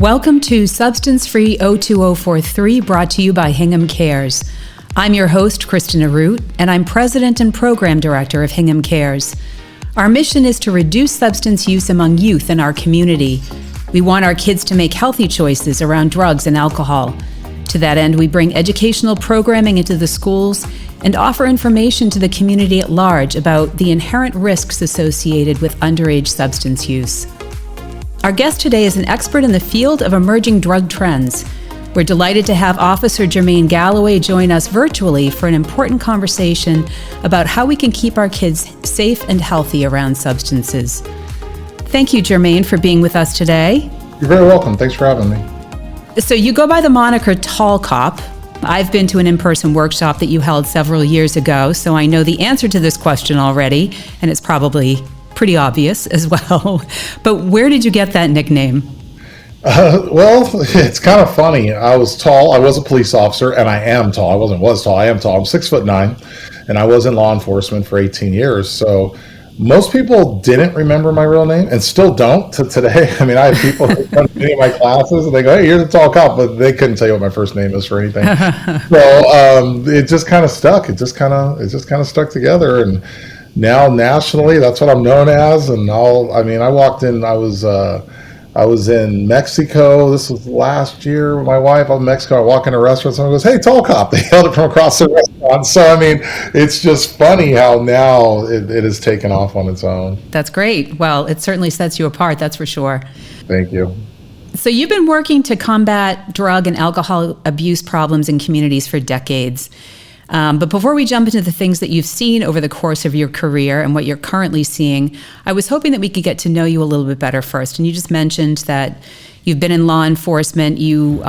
Welcome to Substance Free 02043, brought to you by Hingham Cares. I'm your host, Kristina Root, and I'm President and Program Director of Hingham Cares. Our mission is to reduce substance use among youth in our community. We want our kids to make healthy choices around drugs and alcohol. To that end, we bring educational programming into the schools and offer information to the community at large about the inherent risks associated with underage substance use. Our guest today is an expert in the field of emerging drug trends. We're delighted to have Officer Jermaine Galloway join us virtually for an important conversation about how we can keep our kids safe and healthy around substances. Thank you, Jermaine, for being with us today. You're very welcome. Thanks for having me. So you go by the moniker Tall Cop. I've been to an in-person workshop that you held several years ago, so I know the answer to this question already, and it's probably pretty obvious as well. But where did you get that nickname? Well, it's kind of funny. I was tall. I was a police officer, and I am tall. I was tall. I am tall. I'm 6'9", and I was in law enforcement for 18 years. So most people didn't remember my real name, and still don't to today. I mean, I have people who come to any of my classes, and they go, "Hey, you're the Tall Cop," but they couldn't tell you what my first name is for anything. So it just kind of stuck. It just kind of stuck together, and now nationally, that's what I'm known as. And I walked in. I was in Mexico. This was last year with my wife. I'm in Mexico. I walk in a restaurant. Someone goes, "Hey, Tall Cop." They yelled it from across the restaurant. So, I mean, it's just funny how now it has taken off on its own. That's great. Well, it certainly sets you apart, that's for sure. Thank you. So you've been working to combat drug and alcohol abuse problems in communities for decades. But before we jump into the things that you've seen over the course of your career and what you're currently seeing, I was hoping that we could get to know you a little bit better first. And you just mentioned that you've been in law enforcement. You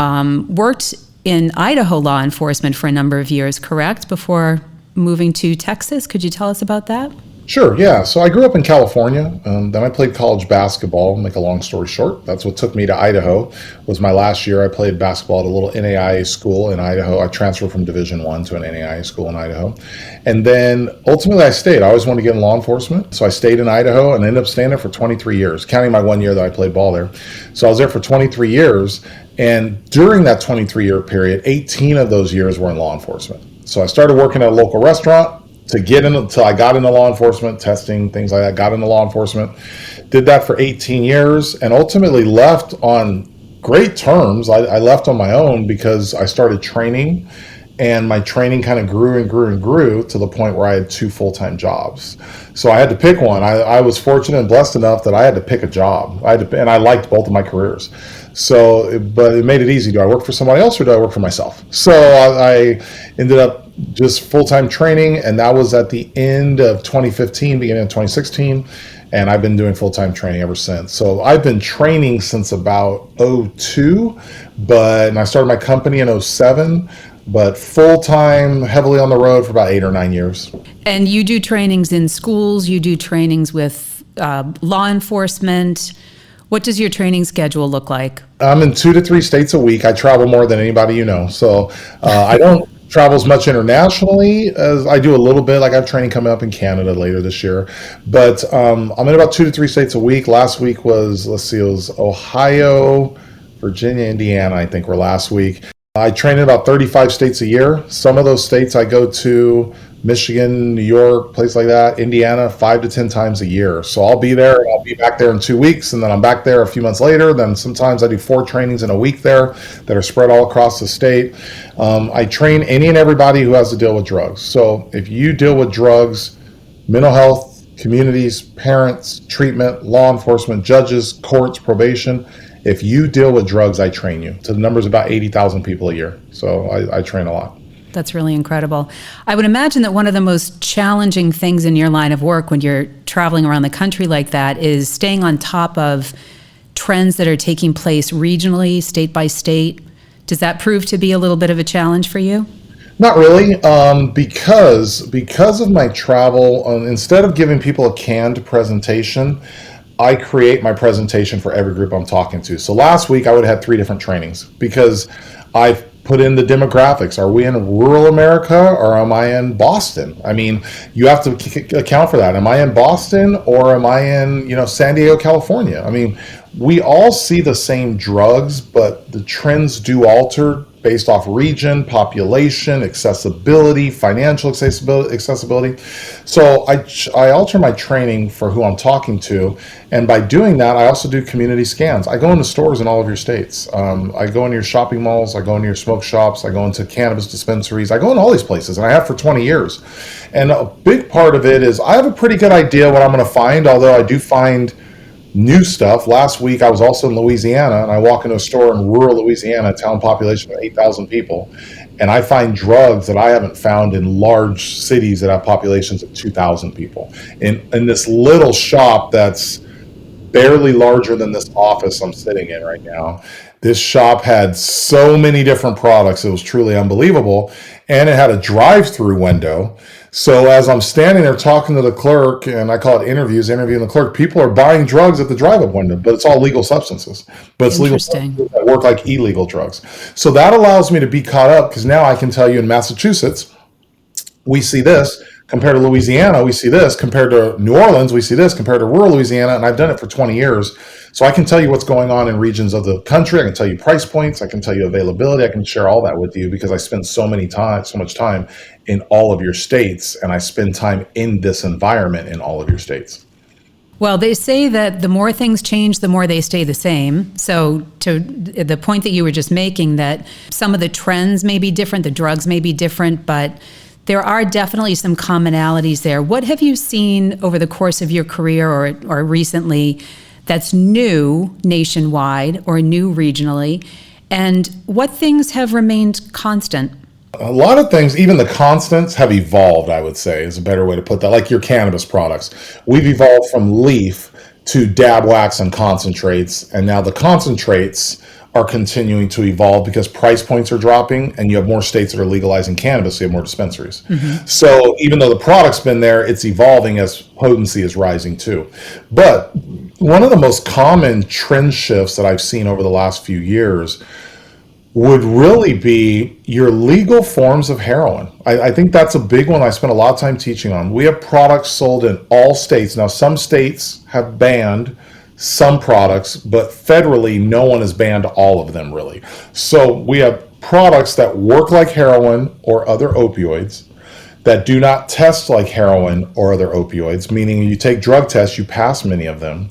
worked in Idaho law enforcement for a number of years, correct? Before moving to Texas. Could you tell us about that? Sure, yeah. So I grew up in California. Then I played college basketball. Make a long story short, that's what took me to Idaho. Was my last year. I played basketball at a little NAIA school in Idaho. I transferred from Division I to an NAIA school in Idaho. And then ultimately I stayed. I always wanted to get in law enforcement. So I stayed in Idaho and ended up staying there for 23 years, counting my 1 year that I played ball there. So I was there for 23 years. And during that 23-year period, 18 of those years were in law enforcement. So I started working at a local restaurant until I got into law enforcement, testing, things like that, got into law enforcement, did that for 18 years, and ultimately left on great terms. I left on my own because I started training, and my training kind of grew and grew and grew to the point where I had 2 full-time jobs. So I had to pick one. I was fortunate and blessed enough that I had to pick a job. And I liked both of my careers. But it made it easy. Do I work for somebody else or do I work for myself? So I ended up just full-time training, and that was at the end of 2015, beginning of 2016, and I've been doing full-time training ever since. So I've been training since about 2002, and I started my company in 2007, but full-time, heavily on the road for about 8 or 9 years. And you do trainings in schools, you do trainings with law enforcement. What does your training schedule look like? I'm in 2 to 3 states a week. I travel more than anybody you know. So I don't travel as much internationally as I do a little bit. Like I have training coming up in Canada later this year. But I'm in about 2 to 3 states a week. Last week was, it was Ohio, Virginia, Indiana, I think were last week. I train in about 35 states a year. Some of those states I go to, Michigan, New York, place like that, Indiana, 5 to 10 times a year. So I'll be there, and I'll be back there in 2 weeks, and then I'm back there a few months later. Then sometimes I do 4 trainings in a week there that are spread all across the state. I train any and everybody who has to deal with drugs. So if you deal with drugs, mental health, communities, parents, treatment, law enforcement, judges, courts, probation, if you deal with drugs, I train you. So the number's about 80,000 people a year. So I train a lot. That's really incredible. I would imagine that one of the most challenging things in your line of work when you're traveling around the country like that is staying on top of trends that are taking place regionally, state by state. Does that prove to be a little bit of a challenge for you? Not really, because of my travel, instead of giving people a canned presentation, I create my presentation for every group I'm talking to. So last week I would have had 3 different trainings because I put in the demographics. Are we in rural America or am I in Boston? I mean, you have to account for that. Am I in Boston or am I in, San Diego, California? I mean, we all see the same drugs, but the trends do alter based off region, population, accessibility, financial accessibility. So I alter my training for who I'm talking to. And by doing that, I also do community scans. I go into stores in all of your states. I go into your shopping malls. I go into your smoke shops. I go into cannabis dispensaries. I go in all these places, and I have for 20 years. And a big part of it is I have a pretty good idea what I'm going to find, although I do find new stuff. Last week, I was also in Louisiana, and I walk into a store in rural Louisiana, a town population of 8,000 people, and I find drugs that I haven't found in large cities that have populations of 2,000 people. In this little shop that's barely larger than this office I'm sitting in right now, this shop had so many different products. It was truly unbelievable. And it had a drive-through window. So as I'm standing there talking to the clerk, and I call it interviewing the clerk, people are buying drugs at the drive-up window, but it's all legal substances. But it's legal substances that work like illegal drugs. So that allows me to be caught up, because now I can tell you in Massachusetts, we see this. Compared to Louisiana, we see this. Compared to New Orleans, we see this. Compared to rural Louisiana, and I've done it for 20 years. So I can tell you what's going on in regions of the country. I can tell you price points. I can tell you availability. I can share all that with you because I spend so much time in all of your states, and I spend time in this environment in all of your states. Well, they say that the more things change, the more they stay the same. So to the point that you were just making, that some of the trends may be different, the drugs may be different, but there are definitely some commonalities there. What have you seen over the course of your career or recently that's new nationwide or new regionally? And what things have remained constant? A lot of things, even the constants, have evolved, I would say, is a better way to put that. Like your cannabis products. We've evolved from leaf to dab wax and concentrates, and now the concentrates are continuing to evolve because price points are dropping and you have more states that are legalizing cannabis, so you have more dispensaries. Mm-hmm. So even though the product's been there, it's evolving as potency is rising too. But one of the most common trend shifts that I've seen over the last few years would really be your legal forms of heroin. I think that's a big one I spent a lot of time teaching on. We have products sold in all states. Now, some states have banned some products, but federally, no one has banned all of them, really. So we have products that work like heroin or other opioids that do not test like heroin or other opioids, meaning you take drug tests, you pass many of them,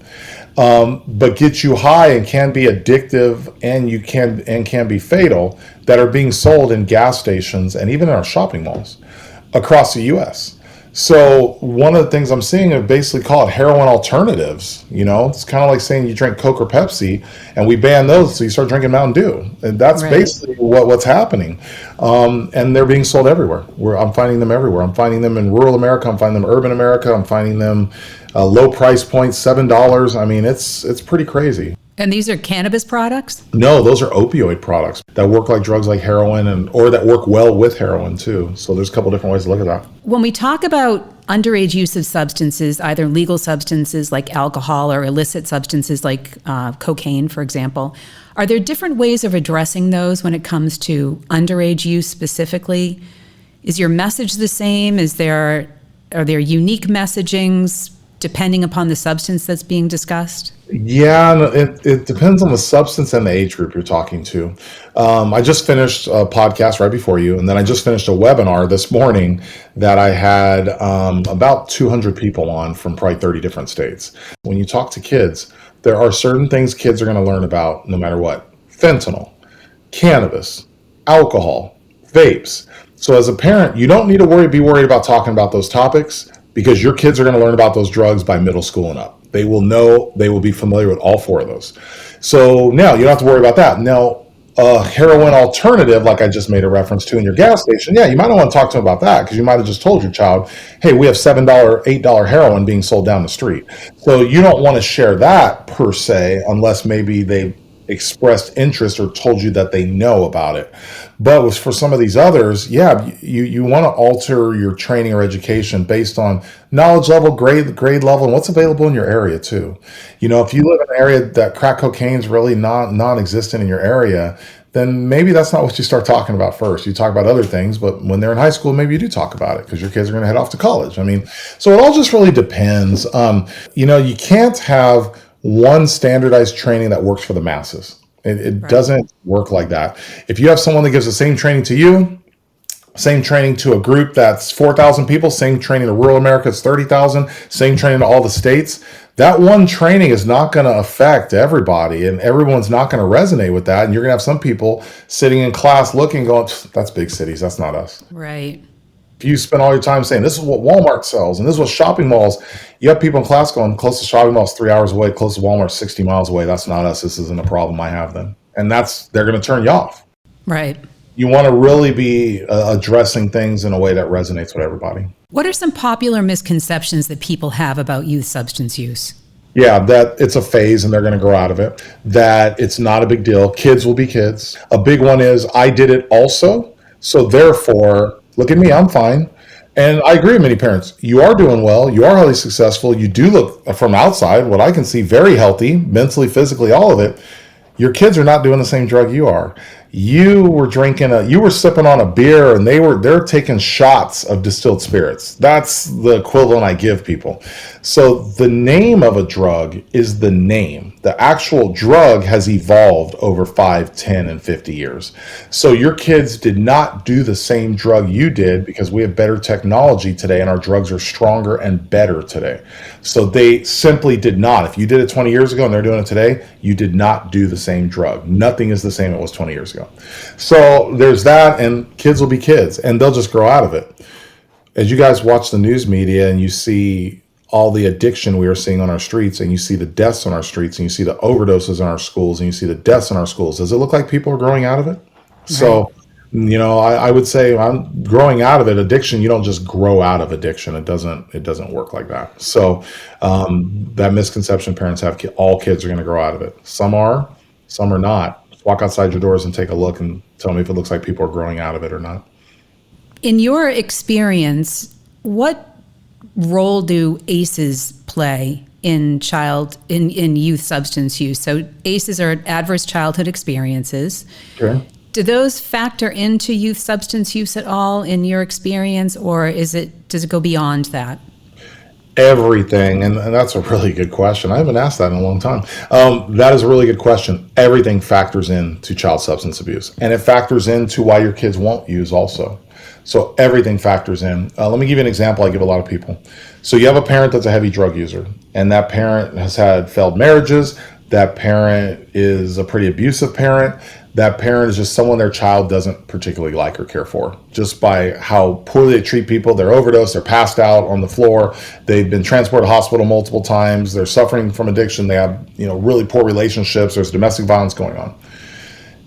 but get you high and can be addictive and can be fatal, that are being sold in gas stations and even in our shopping malls across the U.S. So one of the things I'm seeing are basically called heroin alternatives. It's kind of like saying you drink Coke or Pepsi, and we ban those, so you start drinking Mountain Dew, and that's right. Basically what's happening. And they're being sold everywhere. I'm finding them everywhere. I'm finding them in rural America. I'm finding them in urban America. I'm finding them low price points, $7. I mean, it's pretty crazy. And these are cannabis products? No, those are opioid products that work like drugs like heroin or that work well with heroin too. So there's a couple different ways to look at that. When we talk about underage use of substances, either legal substances like alcohol or illicit substances like cocaine, for example, are there different ways of addressing those when it comes to underage use specifically? Is your message the same? Are there unique messagings depending upon the substance that's being discussed? Yeah, it depends on the substance and the age group you're talking to. I just finished a podcast right before you, and then I just finished a webinar this morning that I had about 200 people on from probably 30 different states. When you talk to kids, there are certain things kids are going to learn about no matter what. Fentanyl, cannabis, alcohol, vapes. So as a parent, you don't need to be worried about talking about those topics, because your kids are going to learn about those drugs by middle school and up. They will be familiar with all four of those. So now you don't have to worry about that. Now, a heroin alternative, like I just made a reference to in your gas station, yeah, you might not want to talk to them about that, because you might have just told your child, hey, we have $7, $8 heroin being sold down the street. So you don't want to share that per se, unless maybe they expressed interest or told you that they know about it. But for some of these others, yeah, you want to alter your training or education based on knowledge level, grade level, and what's available in your area too. If you live in an area that crack cocaine is really non-existent in your area, then maybe that's not what you start talking about first. You talk about other things, but when they're in high school, maybe you do talk about it because your kids are going to head off to college. I mean, so it all just really depends. You can't have one standardized training that works for the masses. It Right. doesn't work like that. If you have someone that gives the same training to you, same training to a group that's 4,000 people, same training to rural America, it's 30,000, same training to all the states. That one training is not going to affect everybody, and everyone's not going to resonate with that. And you're going to have some people sitting in class looking, going, that's big cities, that's not us. Right. If you spend all your time saying, this is what Walmart sells, and this is what shopping malls, you have people in class going, closest shopping mall is 3 hours away, closest Walmart 60 miles away. That's not us. This isn't a problem I have then. And they're going to turn you off. Right. You want to really be addressing things in a way that resonates with everybody. What are some popular misconceptions that people have about youth substance use? Yeah, that it's a phase and they're going to grow out of it, that it's not a big deal. Kids will be kids. A big one is, I did it also, so therefore, look at me, I'm fine. And I agree with many parents. You are doing well. You are highly successful. You do look, from outside, what I can see, very healthy, mentally, physically, all of it. Your kids are not doing the same drug you are. You were sipping on a beer and they're taking shots of distilled spirits. That's the equivalent I give people. So the name of a drug is the name. The actual drug has evolved over 5, 10, and 50 years. So your kids did not do the same drug you did because we have better technology today and our drugs are stronger and better today. So they simply did not. If you did it 20 years ago and they're doing it today, you did not do the same drug. Nothing is the same it was 20 years ago. So there's that, and kids will be kids and they'll just grow out of it. As you guys watch the news media and you see all the addiction we are seeing on our streets, and you see the deaths on our streets, and you see the overdoses in our schools, and you see the deaths in our schools, does it look like people are growing out of it? Right. So, I would say I'm growing out of it. Addiction, you don't just grow out of addiction. It doesn't work like that. So that misconception parents have, all kids are going to grow out of it. Some are not. Just walk outside your doors and take a look and tell me if it looks like people are growing out of it or not. In your experience, what role do ACEs play in youth substance use? So ACEs are adverse childhood experiences. Okay. Do those factor into youth substance use at all in your experience, or does it go beyond that? Everything, and that's a really good question. I haven't asked that in a long time. That is a really good question. Everything factors into child substance abuse, and it factors into why your kids won't use also. So everything factors in. Let me give you an example I give a lot of people. So you have a parent that's a heavy drug user, and that parent has had failed marriages. That parent is a pretty abusive parent. That parent is just someone their child doesn't particularly like or care for, just by how poorly they treat people. They're overdosed, they're passed out on the floor, they've been transported to hospital multiple times, they're suffering from addiction, they have really poor relationships, there's domestic violence going on.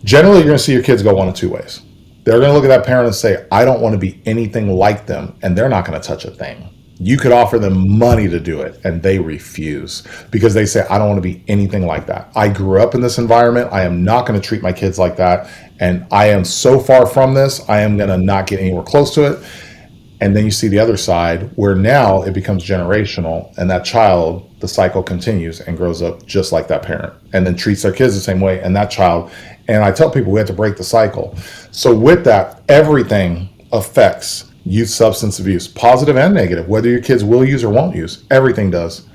Generally, you're going to see your kids go one of two ways. They're going to look at that parent and say, I don't want to be anything like them, and they're not going to touch a thing. You could offer them money to do it, and they refuse because they say, I don't want to be anything like that. I grew up in this environment. I am not going to treat my kids like that. And I am so far from this, I am going to not get anywhere close to it. And then you see the other side where now it becomes generational, and that child, the cycle continues and grows up just like that parent and then treats their kids the same way. And that child, and I tell people we have to break the cycle. So with that, everything affects youth substance abuse, positive and negative, whether your kids will use or won't use. Everything does.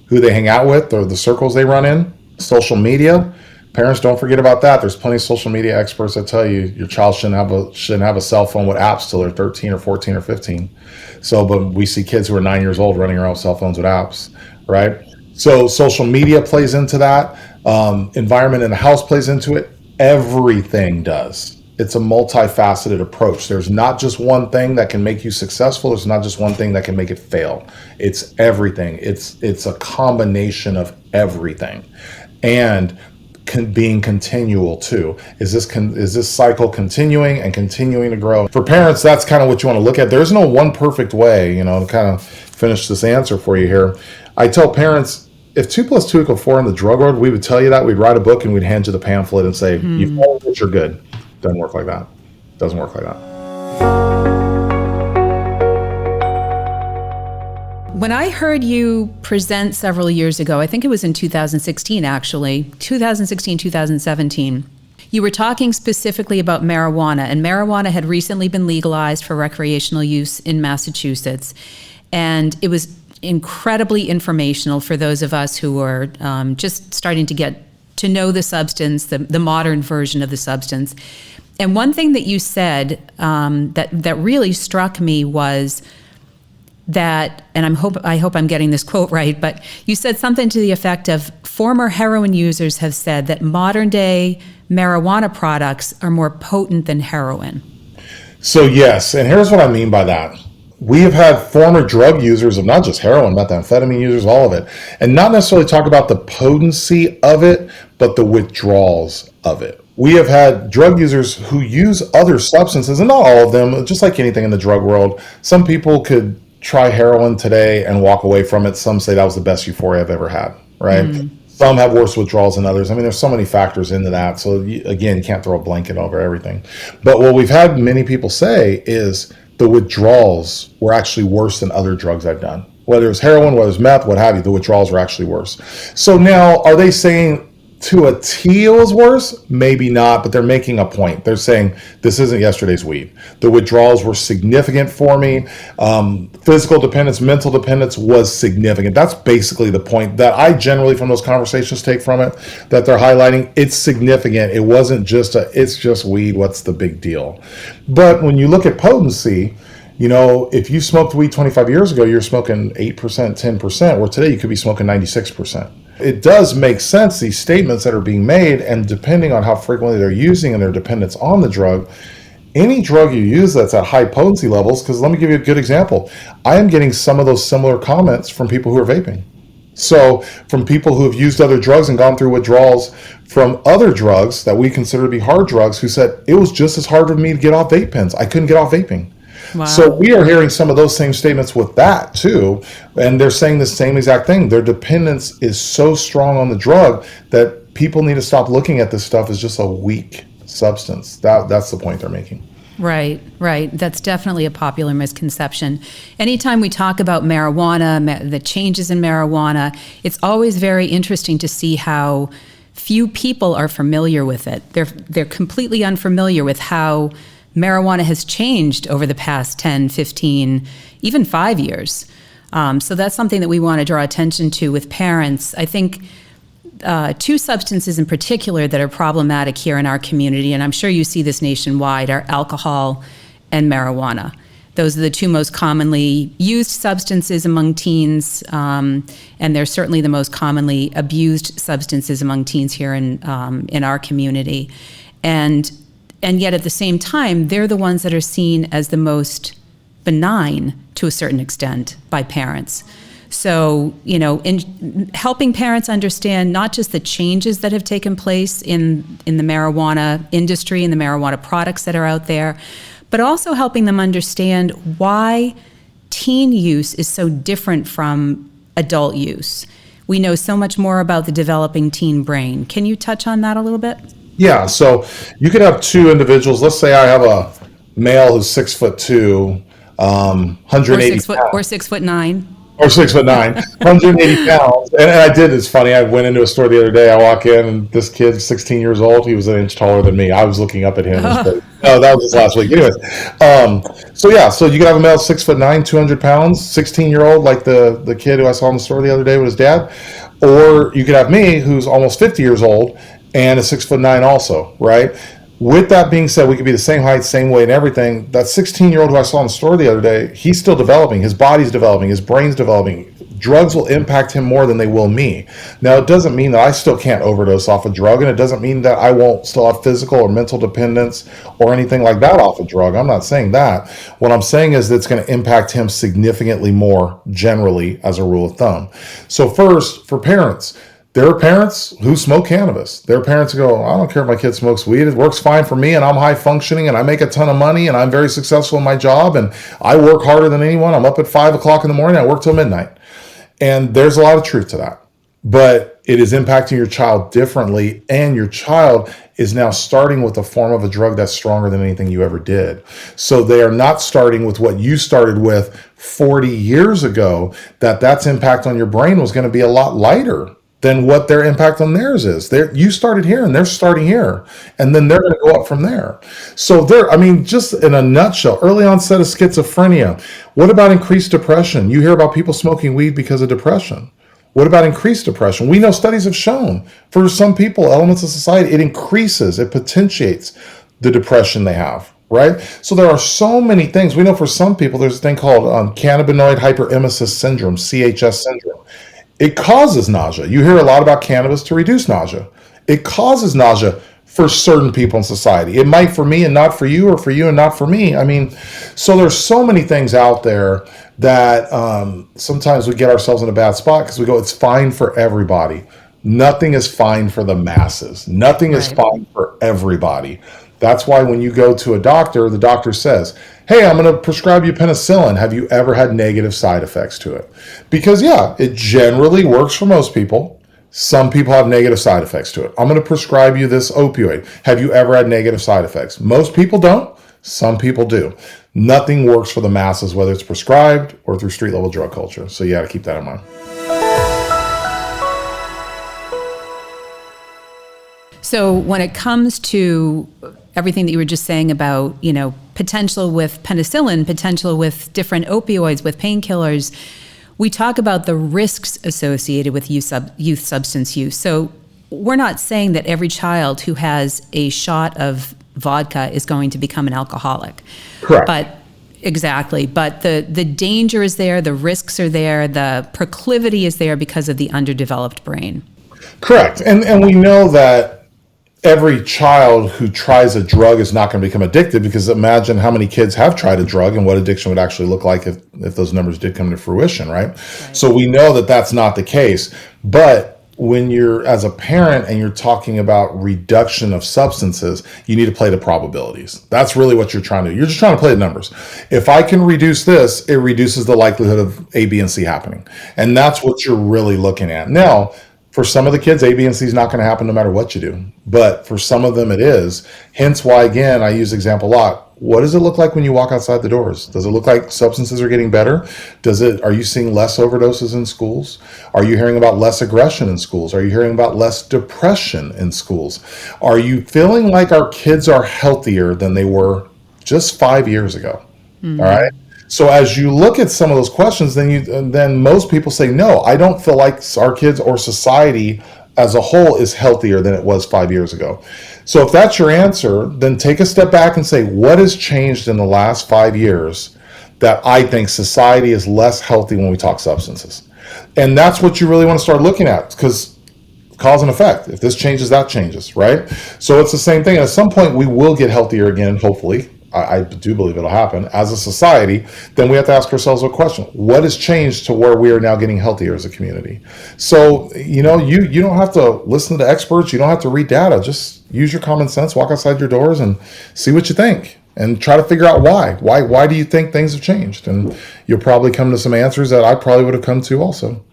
Who they hang out with or the circles they run in, social media. Parents, don't forget about that. There's plenty of social media experts that tell you your child shouldn't have a cell phone with apps till they're 13 or 14 or 15. So, but we see kids who are 9 years old running around with cell phones with apps, right? So social media plays into that. Environment in the house plays into it. Everything does. It's a multifaceted approach. There's not just one thing that can make you successful. There's not just one thing that can make it fail. It's everything. It's a combination of everything, and being continual too. Is this cycle continuing and continuing to grow? For parents, that's kind of what you want to look at. There's no one perfect way, to kind of finish this answer for you here. I tell parents, if 2 + 2 = 4 in the drug world, we would tell you that. We'd write a book and we'd hand you the pamphlet and say, you follow it, you're good. Doesn't work like that. Doesn't work like that. When I heard you present several years ago, I think it was in 2016 actually, 2016, 2017, You were talking specifically about marijuana, and marijuana had recently been legalized for recreational use in Massachusetts. And it was incredibly informational for those of us who are just starting to get to know the substance, the modern version of the substance. And one thing that you said that really struck me was that, and I hope I'm getting this quote right, but you said something to the effect of former heroin users have said that modern day marijuana products are more potent than heroin. So yes, and here's what I mean by that. We have had former drug users of not just heroin, methamphetamine users, all of it, and not necessarily talk about the potency of it, but the withdrawals of it. We have had drug users who use other substances, and not all of them, just like anything in the drug world. Some people could try heroin today and walk away from it. Some say that was the best euphoria I've ever had, right? Some have worse withdrawals than others. I mean, there's so many factors into that. So again, you can't throw a blanket over everything. But what we've had many people say is the withdrawals were actually worse than other drugs I've done. Whether it's heroin, whether it's meth, what have you, the withdrawals were actually worse. So now, are they saying to a T it was worse? Maybe not, but they're making a point. They're saying this isn't yesterday's weed. The withdrawals were significant for me. Physical dependence, mental dependence was significant. That's basically the point that I generally from those conversations take from it, that they're highlighting. It's significant. It wasn't just it's just weed. What's the big deal? But when you look at potency, you know, if you smoked weed 25 years ago, you're smoking 8%, 10%, where today you could be smoking 96%. It does make sense, these statements that are being made, and depending on how frequently they're using and their dependence on the drug, any drug you use that's at high potency levels, because let me give you a good example. I am getting some of those similar comments from people who are vaping. So from people who have used other drugs and gone through withdrawals from other drugs that we consider to be hard drugs, who said it was just as hard for me to get off vape pens. I couldn't get off vaping. Wow. So we are hearing some of those same statements with that too, and they're saying the same exact thing. Their dependence is so strong on the drug that people need to stop looking at this stuff as just a weak substance. That's the point they're making. Right. That's definitely a popular misconception. Anytime we talk about marijuana, the changes in marijuana, it's always very interesting to see how few people are familiar with it. They're completely unfamiliar with how marijuana has changed over the past 10, 15, even 5 years. So that's something that we want to draw attention to with parents. I think two substances in particular that are problematic here in our community, and I'm sure you see this nationwide, are alcohol and marijuana. Those are the two most commonly used substances among teens, and they're certainly the most commonly abused substances among teens here in our community. And yet at the same time, they're the ones that are seen as the most benign to a certain extent by parents. So, you know, in helping parents understand not just the changes that have taken place in the marijuana industry and the marijuana products that are out there, but also helping them understand why teen use is so different from adult use. We know so much more about the developing teen brain. Can you touch on that a little bit? Yeah, so you could have two individuals. Let's say I have a male who's 6'2", 180 pounds. Or 6'9". Or 6'9", 180 pounds. And I did, it's funny, I went into a store the other day, I walk in, and this kid's 16 years old, he was an inch taller than me. I was looking up at him. Oh, that was just last week. Anyways, so you could have a male 6'9", 200 pounds, 16-year-old, like the kid who I saw in the store the other day with his dad. Or you could have me, who's almost 50 years old, and a 6'9" also, right? With that being said, we could be the same height, same weight, and everything. That 16-year-old who I saw in the store the other day, he's still developing. His body's developing. His brain's developing. Drugs will impact him more than they will me. Now, it doesn't mean that I still can't overdose off a drug, and it doesn't mean that I won't still have physical or mental dependence or anything like that off a drug. I'm not saying that. What I'm saying is that it's going to impact him significantly more generally as a rule of thumb. So first, for parents, there are parents who smoke cannabis. There are parents who go, I don't care if my kid smokes weed. It works fine for me, and I'm high functioning, and I make a ton of money, and I'm very successful in my job, and I work harder than anyone. I'm up at 5 o'clock in the morning. I work till midnight. And there's a lot of truth to that. But it is impacting your child differently, and your child is now starting with a form of a drug that's stronger than anything you ever did. So they are not starting with what you started with 40 years ago, that's impact on your brain was going to be a lot lighter. than what their impact on theirs is. You started here and they're starting here, and then they're going to go up from there. So I mean, just in a nutshell, early onset of schizophrenia. What about increased depression? You hear about people smoking weed because of depression. What about increased depression? We know studies have shown for some people, elements of society, it potentiates the depression they have, right? So there are so many things. We know for some people, there's a thing called cannabinoid hyperemesis syndrome, CHS syndrome. It causes nausea. You hear a lot about cannabis to reduce nausea. It causes nausea for certain people in society. It might for me and not for you, or for you and not for me. I mean, so there's so many things out there that sometimes we get ourselves in a bad spot because we go, it's fine for everybody. Nothing is fine for the masses. Nothing is fine for everybody. That's why when you go to a doctor, the doctor says, hey, I'm going to prescribe you penicillin. Have you ever had negative side effects to it? Because yeah, it generally works for most people. Some people have negative side effects to it. I'm going to prescribe you this opioid. Have you ever had negative side effects? Most people don't. Some people do. Nothing works for the masses, whether it's prescribed or through street level drug culture. So you got to keep that in mind. So when it comes to everything that you were just saying about, potential with penicillin, potential with different opioids, with painkillers, we talk about the risks associated with youth substance use. So we're not saying that every child who has a shot of vodka is going to become an alcoholic. Correct. But exactly. But the danger is there, the risks are there, the proclivity is there because of the underdeveloped brain. Correct. And we know that every child who tries a drug is not going to become addicted, because imagine how many kids have tried a drug and what addiction would actually look like if those numbers did come to fruition, right? So we know that that's not the case. But when you're as a parent and you're talking about reduction of substances, you need to play the probabilities. That's really what you're trying to do. You're just trying to play the numbers. If I can reduce this, it reduces the likelihood of A, B, and C happening. And that's what you're really looking at. Now, for some of the kids, A, B, and C is not going to happen no matter what you do. But for some of them, it is. Hence why, again, I use the example a lot. What does it look like when you walk outside the doors? Does it look like substances are getting better? Are you seeing less overdoses in schools? Are you hearing about less aggression in schools? Are you hearing about less depression in schools? Are you feeling like our kids are healthier than they were just 5 years ago? Mm-hmm. All right. So as you look at some of those questions, then most people say, no, I don't feel like our kids or society as a whole is healthier than it was 5 years ago. So if that's your answer, then take a step back and say, what has changed in the last 5 years that I think society is less healthy when we talk substances? And that's what you really want to start looking at, because cause and effect. If this changes, that changes, right? So it's the same thing. At some point, we will get healthier again, hopefully. I do believe it'll happen as a society. Then we have to ask ourselves a question: what has changed to where we are now getting healthier as a community? So, you don't have to listen to experts. You don't have to read data. Just use your common sense, walk outside your doors and see what you think, and try to figure out why. Why do you think things have changed? And you'll probably come to some answers that I probably would have come to also.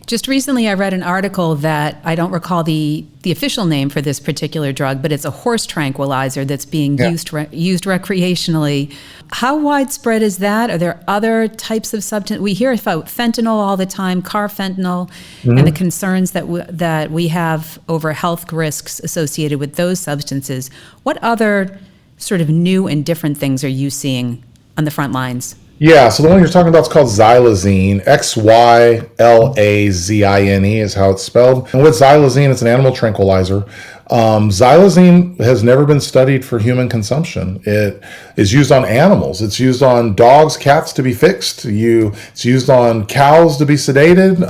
Just recently, I read an article that I don't recall the official name for this particular drug, but it's a horse tranquilizer that's being used recreationally. How widespread is that? Are there other types of substance? We hear about fentanyl all the time, carfentanil, and the concerns that we have over health risks associated with those substances. What other sort of new and different things are you seeing on the front lines? Yeah, so the one you're talking about is called xylazine. XYLAZINE is how it's spelled. And with xylazine, it's an animal tranquilizer. Xylazine has never been studied for human consumption. It is used on animals. It's used on dogs, cats to be fixed. It's used on cows to be sedated.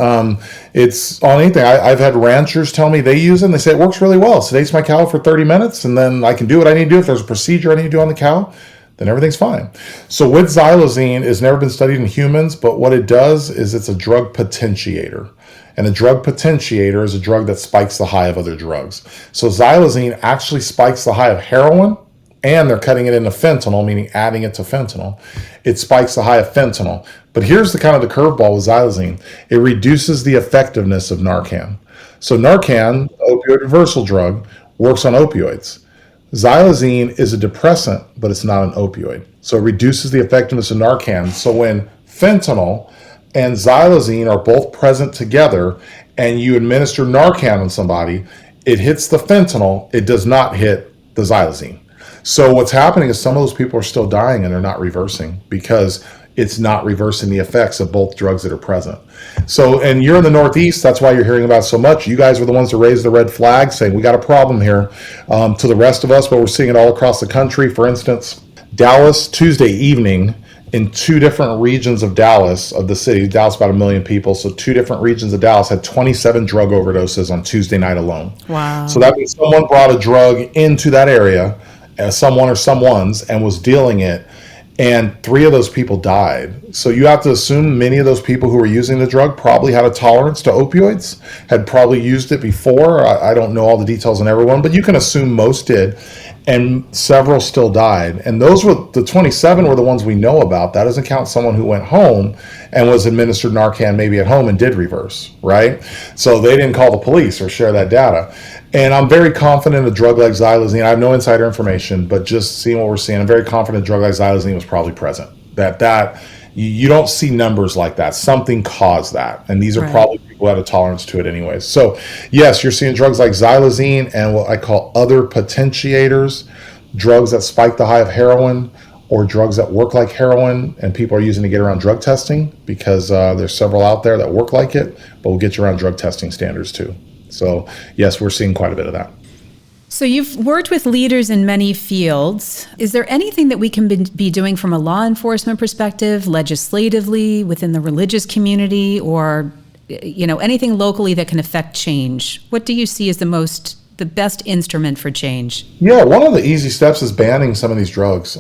It's on anything. I've had ranchers tell me they use it, and they say it works really well. It sedates my cow for 30 minutes, and then I can do what I need to do. If there's a procedure I need to do on the cow, then everything's fine. So with xylazine, it's never been studied in humans, but what it does is it's a drug potentiator. And a drug potentiator is a drug that spikes the high of other drugs. So xylazine actually spikes the high of heroin, and they're cutting it into fentanyl, meaning adding it to fentanyl. It spikes the high of fentanyl. But here's the kind of the curveball with xylazine. It reduces the effectiveness of Narcan. So Narcan, opioid reversal drug, works on opioids. Xylazine is a depressant, but it's not an opioid. So it reduces the effectiveness of Narcan. So when fentanyl and xylazine are both present together and you administer Narcan on somebody, it hits the fentanyl, it does not hit the xylazine. So what's happening is some of those people are still dying and they're not reversing because it's not reversing the effects of both drugs that are present. So, and you're in the Northeast, that's why you're hearing about it so much. You guys were the ones that raised the red flag saying, we got a problem here. To the rest of us, but we're seeing it all across the country. For instance, Dallas, Tuesday evening, in two different regions of Dallas, of the city, Dallas about 1 million people, so two different regions of Dallas had 27 drug overdoses on Tuesday night alone. Wow. So that means someone brought a drug into that area, someone or someone's, and was dealing it, and 3 of those people died. So you have to assume many of those people who were using the drug probably had a tolerance to opioids, had probably used it before. I don't know all the details on everyone, but you can assume most did, and several still died. And those were the 27 were the ones we know about. That doesn't count someone who went home and was administered Narcan maybe at home and did reverse, right? So they didn't call the police or share that data. And I'm very confident a drug like xylazine, I have no insider information, but just seeing what we're seeing, I'm very confident a drug like xylazine was probably present. That you don't see numbers like that. Something caused that. And these are probably people who had a tolerance to it anyways. So yes, you're seeing drugs like xylazine and what I call other potentiators, drugs that spike the high of heroin or drugs that work like heroin, and people are using to get around drug testing because there's several out there that work like it, but will get you around drug testing standards too. So yes, we're seeing quite a bit of that. So you've worked with leaders in many fields. Is there anything that we can be doing from a law enforcement perspective, legislatively, within the religious community, or anything locally that can affect change? What do you see as the best instrument for change? Yeah, one of the easy steps is banning some of these drugs.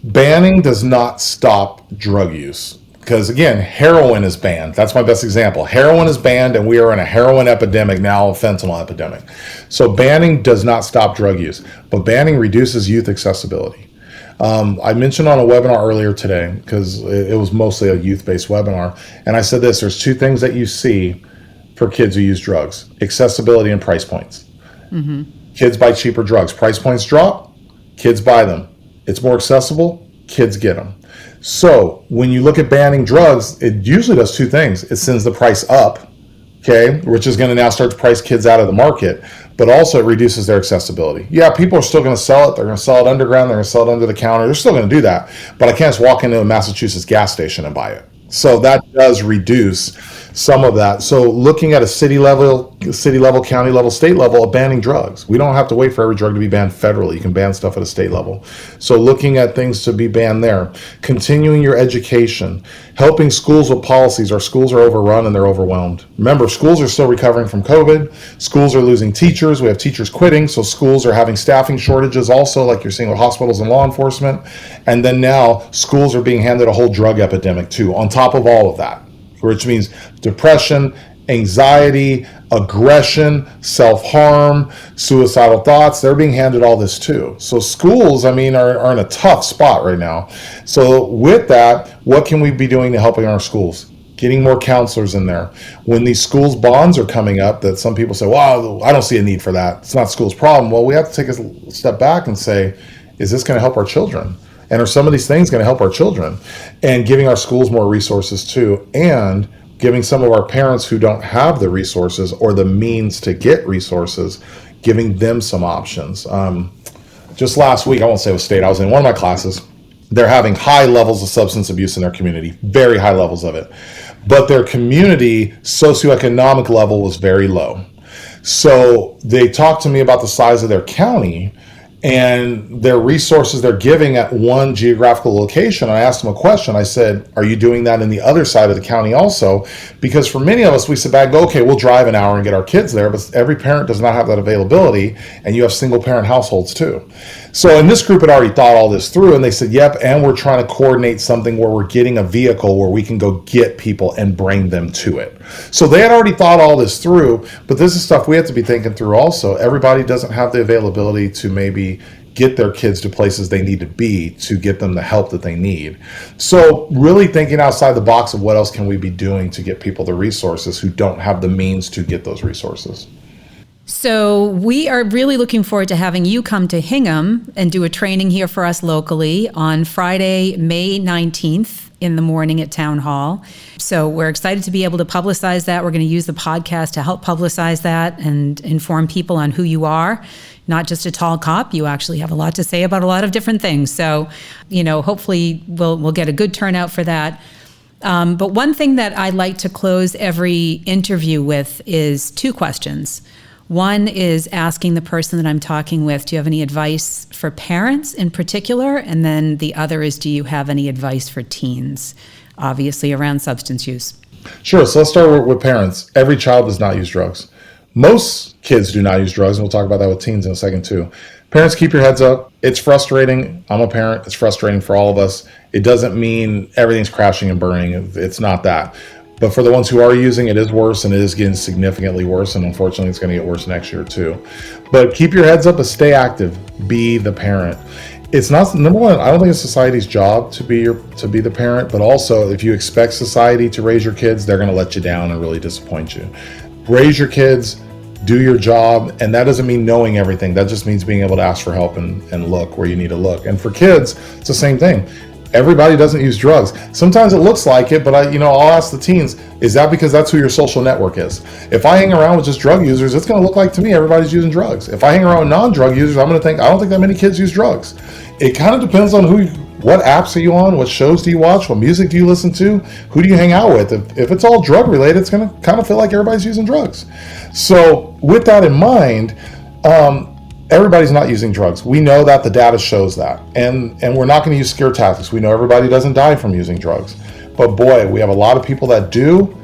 Banning does not stop drug use. Because again, heroin is banned. That's my best example. Heroin is banned, and we are in a heroin epidemic now, a fentanyl epidemic. So banning does not stop drug use, but banning reduces youth accessibility. I mentioned on a webinar earlier today, because it was mostly a youth-based webinar, and I said this: there's 2 things that you see for kids who use drugs: accessibility and price points. Mm-hmm. Kids buy cheaper drugs. Price points drop, kids buy them. It's more accessible, kids get them. So when you look at banning drugs, it usually does 2 things. It sends the price up, okay, which is going to now start to price kids out of the market, but also it reduces their accessibility. Yeah, people are still going to sell it. They're going to sell it underground. They're going to sell it under the counter. They're still going to do that, but I can't just walk into a Massachusetts gas station and buy it. So that does reduce some of that. So looking at a city level, county level, state level of banning drugs. We don't have to wait for every drug to be banned federally. You can ban stuff at a state level. So looking at things to be banned there. Continuing your education. Helping schools with policies. Our schools are overrun and they're overwhelmed. Remember, schools are still recovering from COVID. Schools are losing teachers. We have teachers quitting. So schools are having staffing shortages also, like you're seeing with hospitals and law enforcement. And then now schools are being handed a whole drug epidemic too, on top of all of that, which means depression, anxiety, aggression, self-harm, suicidal thoughts. They're being handed all this too. So schools, are in a tough spot right now. So with that, what can we be doing to helping our schools? Getting more counselors in there. When these schools bonds are coming up, that some people say, well, I don't see a need for that. It's not school's problem. Well, we have to take a step back and say, is this going to help our children? And are some of these things going to help our children? And giving our schools more resources too, and giving some of our parents who don't have the resources or the means to get resources, giving them some options. Just last week, I won't say what state, I was in one of my classes. They're having high levels of substance abuse in their community, very high levels of it. But their community socioeconomic level was very low. So they talked to me about the size of their county and their resources they're giving at one geographical location. I asked them a question. I said, are you doing that in the other side of the county also? Because for many of us, we sit back and go, okay, we'll drive an hour and get our kids there, but every parent does not have that availability, and you have single parent households too. So in this group had already thought all this through, and they said, yep, and we're trying to coordinate something where we're getting a vehicle where we can go get people and bring them to it. So they had already thought all this through, but this is stuff we have to be thinking through also. Everybody doesn't have the availability to maybe get their kids to places they need to be to get them the help that they need. So really thinking outside the box of what else can we be doing to get people the resources who don't have the means to get those resources. So we are really looking forward to having you come to Hingham and do a training here for us locally on Friday, May 19th in the morning at Town Hall. So we're excited to be able to publicize that. We're going to use the podcast to help publicize that and inform people on who you are. Not just a tall cop, you actually have a lot to say about a lot of different things. So, hopefully we'll get a good turnout for that. But one thing that I like to close every interview with is 2 questions. One is asking the person that I'm talking with, do you have any advice for parents in particular? And then the other is, do you have any advice for teens, obviously around substance use? Sure. So let's start with parents. Every child does not use drugs. Most kids do not use drugs, and we'll talk about that with teens in a second too. Parents, keep your heads up. It's frustrating. I'm a parent. It's frustrating for all of us. It doesn't mean everything's crashing and burning. It's not that. But for the ones who are using, it is worse, and it is getting significantly worse, and unfortunately it's going to get worse next year too. But keep your heads up and stay active. Be the parent. It's not, number one, I don't think it's society's job to be the parent, but also if you expect society to raise your kids, they're going to let you down and really disappoint you. Raise your kids, do your job, and that doesn't mean knowing everything. That just means being able to ask for help and look where you need to look. And for kids, it's the same thing. Everybody doesn't use drugs. Sometimes it looks like it, but I'll ask the teens, is that because that's who your social network is? If I hang around with just drug users, it's going to look like to me everybody's using drugs. If I hang around with non-drug users, I'm going to think, I don't think that many kids use drugs. It kind of depends on what apps are you on, what shows do you watch, what music do you listen to, who do you hang out with. If it's all drug related, it's going to kind of feel like everybody's using drugs. So with that in mind, everybody's not using drugs. We know that, the data shows that. And we're not going to use scare tactics. We know everybody doesn't die from using drugs. But boy, we have a lot of people that do.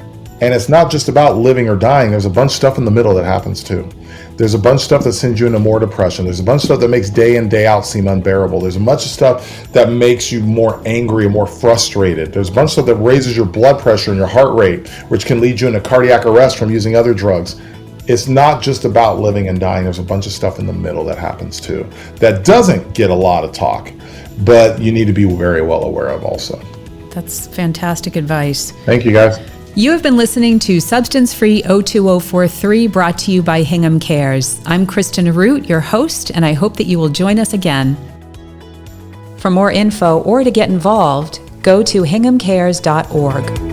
And it's not just about living or dying. There's a bunch of stuff in the middle that happens too. There's a bunch of stuff that sends you into more depression. There's a bunch of stuff that makes day in, day out seem unbearable. There's a bunch of stuff that makes you more angry and more frustrated. There's a bunch of stuff that raises your blood pressure and your heart rate, which can lead you into cardiac arrest from using other drugs. It's not just about living and dying. There's a bunch of stuff in the middle that happens too that doesn't get a lot of talk, but you need to be very well aware of also. That's fantastic advice. Thank you, guys. You have been listening to Substance Free 02043, brought to you by Hingham Cares. I'm Kristen Root, your host, and I hope that you will join us again. For more info or to get involved, go to hinghamcares.org.